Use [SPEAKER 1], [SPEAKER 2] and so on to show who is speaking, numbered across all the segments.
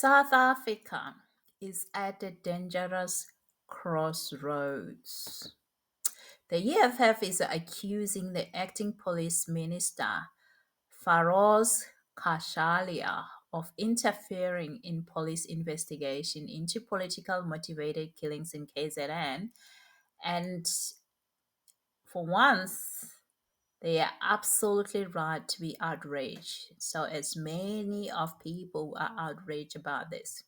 [SPEAKER 1] South Africa is at a dangerous crossroads. The EFF is accusing the acting police minister, Faroz Kashalia, of interfering in police investigation into political motivated killings in KZN. And for once, they are absolutely right to be outraged. So, as many of people are outraged about this.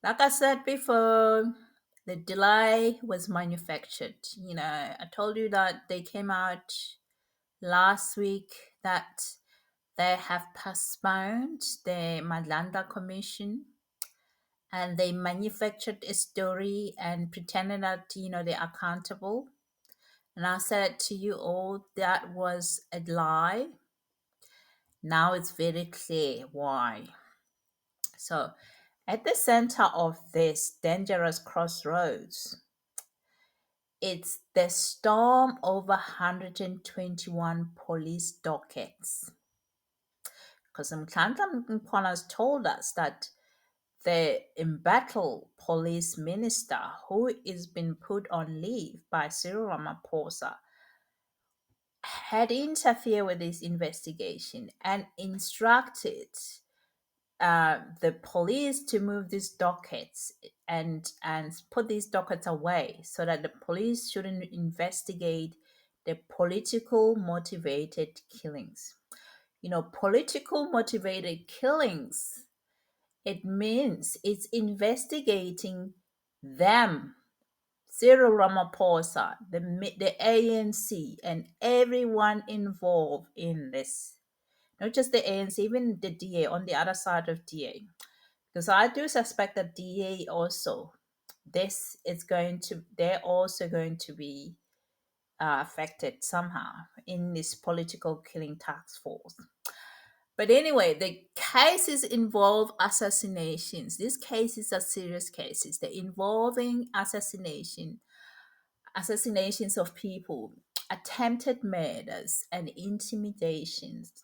[SPEAKER 1] Like I said before, the delay was manufactured. I told you that they came out last week that they have postponed the Madlanda Commission and they manufactured a story and pretended that, they're accountable. And I said to you all that was a lie. Now it's very clear why. So, at the center of this dangerous crossroads, it's the storm over 121 police dockets. Because Mkhandla Mkhwana has told us that the embattled police minister, who is been put on leave by Cyril Ramaphosa, had interfered with this investigation and instructed the police to move these dockets and put these dockets away so that the police shouldn't investigate the political motivated killings. Political motivated killings, it means it's investigating them, Cyril Ramaphosa, the ANC, and everyone involved in this. Not just the ANC, even the DA on the other side of DA. Because I do suspect that DA also, they're also going to be affected somehow in this political killing task force. But anyway, the cases involve assassinations. These cases are serious cases. They're involving assassinations of people, attempted murders, and intimidations.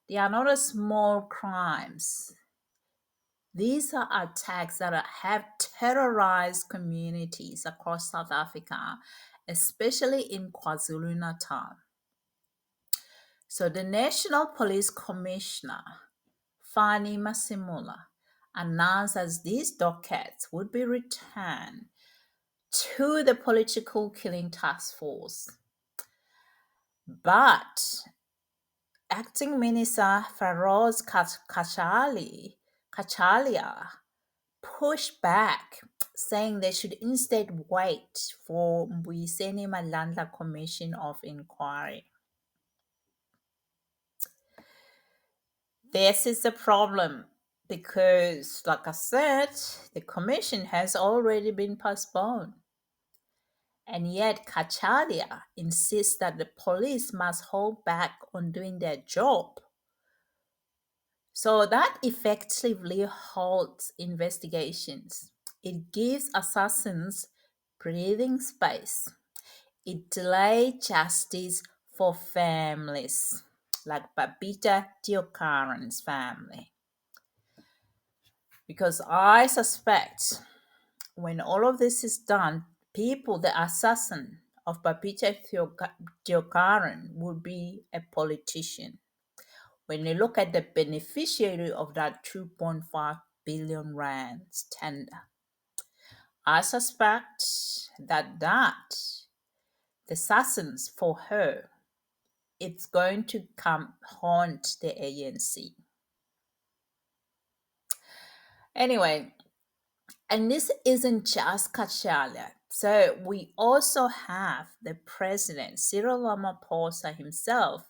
[SPEAKER 1] They are not a small crimes. These are attacks that have terrorized communities across South Africa, especially in KwaZulu Natal. So, the National Police Commissioner, Fani Masimula, announced that these dockets would be returned to the political killing task force. But acting minister Faroz Kachalia pushed back, saying they should instead wait for Mbuyiseni Madlanda Commission of Inquiry. This is the problem because, like I said, the commission has already been postponed. And yet, Kachalia insists that the police must hold back on doing their job. So that effectively halts investigations. It gives assassins breathing space. It delays justice for families like Babita Deokaran's family. Because I suspect when all of this is done, the assassin of Babita Deokaran would be a politician. When you look at the beneficiary of that 2.5 billion rands tender, I suspect that the assassins for her, it's going to come haunt the ANC. Anyway, and this isn't just Kachalia. So we also have the president, Cyril Ramaphosa himself,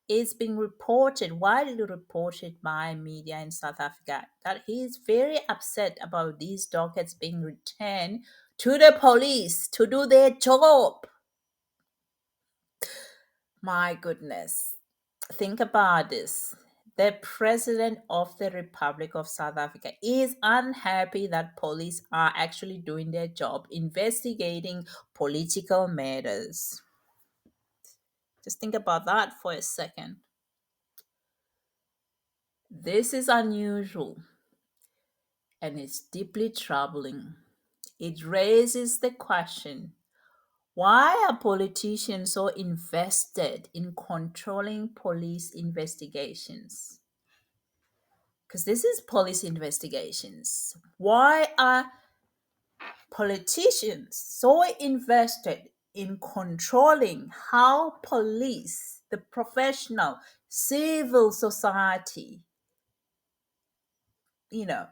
[SPEAKER 1] is being widely reported by media in South Africa, that he is very upset about these dockets being returned to the police to do their job. My goodness. Think about this. The president of the Republic of South Africa is unhappy that police are actually doing their job, investigating political matters. Just think about that for a second. This is unusual. and it's deeply troubling. It raises the question, why are politicians so invested in controlling police investigations? Because this is police investigations. Why are politicians so invested in controlling how police, the professional, civil society, you know,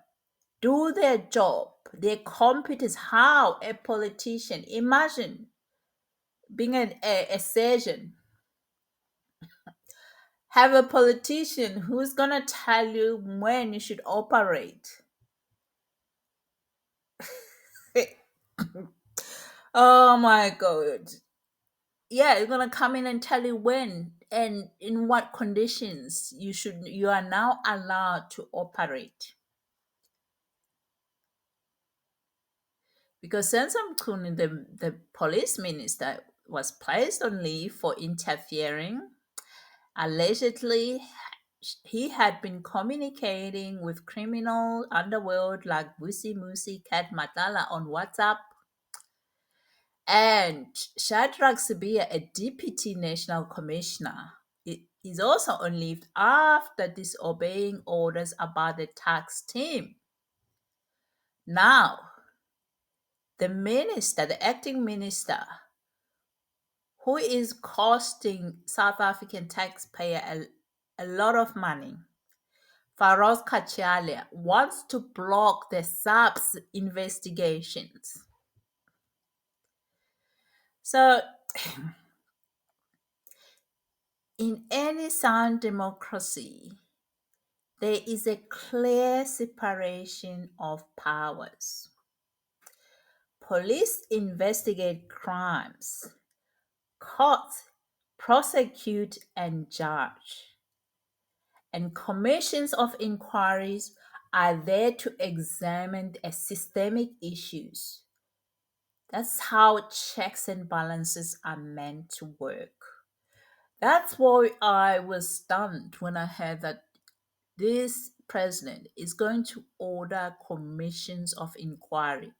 [SPEAKER 1] do their job, their competence? How a politician, imagine being a surgeon, have a politician who's gonna tell you when you should operate. Oh my god. Yeah, it's gonna come in and tell you when and in what conditions you are now allowed to operate. Because Sensam Kun, the police minister, was placed on leave for interfering. Allegedly, he had been communicating with criminal underworld like Busi Musi Kat Matala on WhatsApp. And Shadrach Sibia, a deputy national commissioner, is also on leave after disobeying orders about the tax team. Now, the minister, the acting minister, who is costing South African taxpayer a lot of money, Faroz Kachalia, wants to block the SAP's investigations. So, in any sound democracy, there is a clear separation of powers. Police investigate crimes, courts prosecute and judge, and commissions of inquiries are there to examine a systemic issues. That's how checks and balances are meant to work. That's why I was stunned when I heard that this president is going to order commissions of inquiry,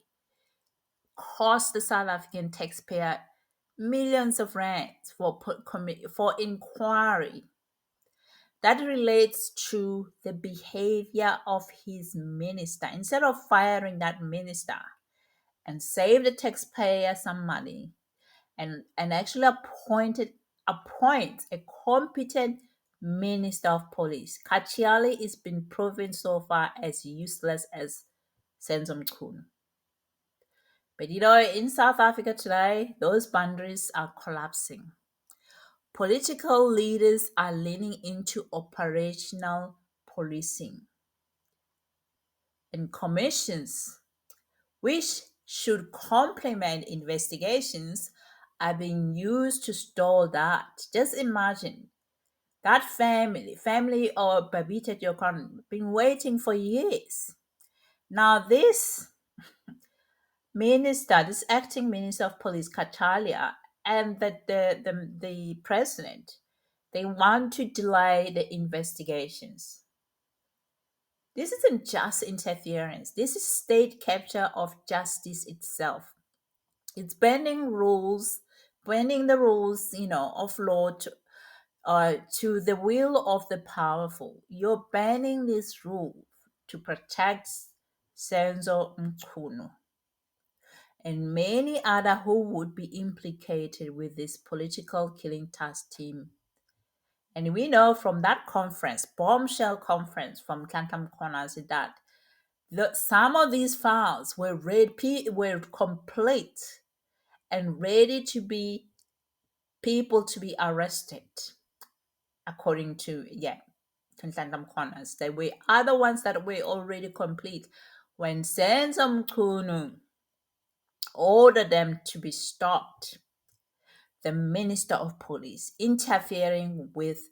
[SPEAKER 1] cost the South African taxpayer millions of rands for inquiry that relates to the behavior of his minister. Instead of firing that minister and save the taxpayer some money and actually appoint a competent minister of police. Kachiali is been proven so far as useless as Senzom Kun. But in South Africa today, those boundaries are collapsing. Political leaders are leaning into operational policing, and commissions, which should complement investigations, are being used to stall that. Just imagine that family of Babita Jokon, been waiting for years. Now this minister, this acting minister of police, Katalia, and the president, they want to delay the investigations. This isn't just interference. This is state capture of justice itself. It's bending the rules, of law to the will of the powerful. You're banning this rule to protect Senzo Mchunu and many other who would be implicated with this political killing task team. And we know from that conference, bombshell conference from Kantam Corners, that some of these files were complete and ready to be people to be arrested, according to Kantam Corners. There were other ones that were already complete when Senzom Kunu ordered them to be stopped. The Minister of Police interfering with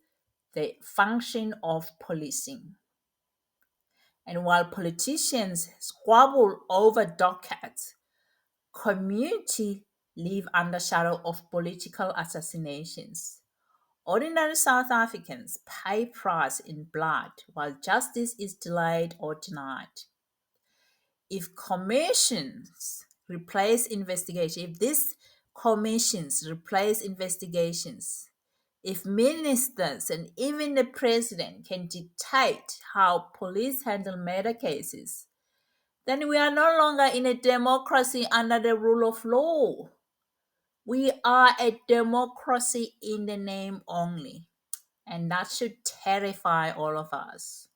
[SPEAKER 1] the function of policing. And while politicians squabble over dockets, community live under shadow of political assassinations. Ordinary South Africans pay price in blood while justice is delayed or denied. if commissions replace investigation, if these commissions replace investigations, if ministers and even the president can dictate how police handle murder cases, then we are no longer in a democracy under the rule of law. We are a democracy in the name only. And that should terrify all of us.